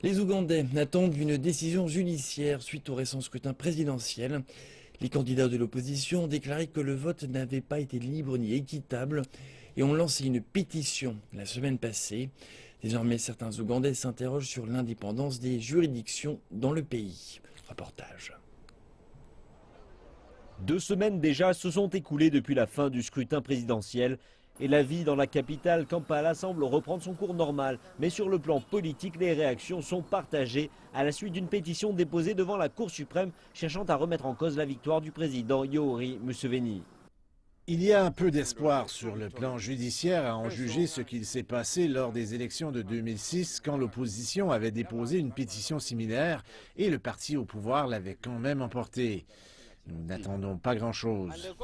Les Ougandais attendent une décision judiciaire suite au récent scrutin présidentiel. Les candidats de l'opposition ont déclaré que le vote n'avait pas été libre ni équitable et ont lancé une pétition la semaine passée. Désormais, certains Ougandais s'interrogent sur l'indépendance des juridictions dans le pays. Reportage. 2 semaines déjà se sont écoulées depuis la fin du scrutin présidentiel et la vie dans la capitale Kampala semble reprendre son cours normal. Mais sur le plan politique, les réactions sont partagées à la suite d'une pétition déposée devant la Cour suprême cherchant à remettre en cause la victoire du président Yoweri Museveni. Il y a un peu d'espoir sur le plan judiciaire à en juger ce qu'il s'est passé lors des élections de 2006 quand l'opposition avait déposé une pétition similaire et le parti au pouvoir l'avait quand même emportée. Nous n'attendons pas grand-chose.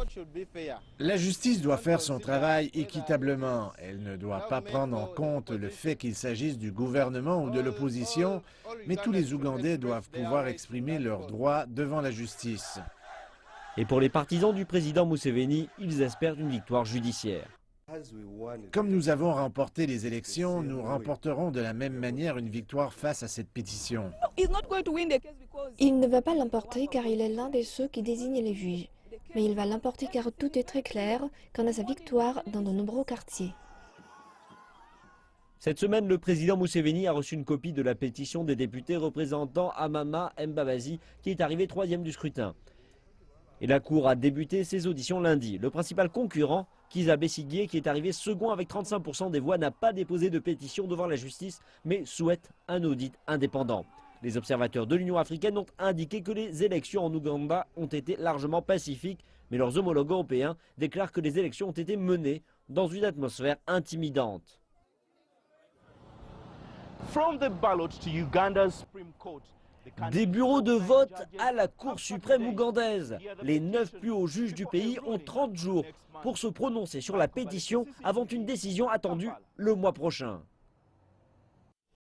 La justice doit faire son travail équitablement. Elle ne doit pas prendre en compte le fait qu'il s'agisse du gouvernement ou de l'opposition, mais tous les Ougandais doivent pouvoir exprimer leurs droits devant la justice. Et pour les partisans du président Museveni, ils espèrent une victoire judiciaire. Comme nous avons remporté les élections, nous remporterons de la même manière une victoire face à cette pétition. Il ne va pas l'emporter car il est l'un de ceux qui désignent les juges. Mais il va l'emporter car tout est très clair quant à sa victoire dans de nombreux quartiers. Cette semaine, le président Museveni a reçu une copie de la pétition des députés représentant Amama Mbabazi qui est arrivé 3e du scrutin. Et la Cour a débuté ses auditions lundi. Le principal concurrent, Kizza Besigye, qui est arrivé second avec 35% des voix, n'a pas déposé de pétition devant la justice, mais souhaite un audit indépendant. Les observateurs de l'Union africaine ont indiqué que les élections en Ouganda ont été largement pacifiques, mais leurs homologues européens déclarent que les élections ont été menées dans une atmosphère intimidante. Des bureaux de vote à la Cour suprême ougandaise. Les 9 plus hauts juges du pays ont 30 jours pour se prononcer sur la pétition avant une décision attendue le mois prochain.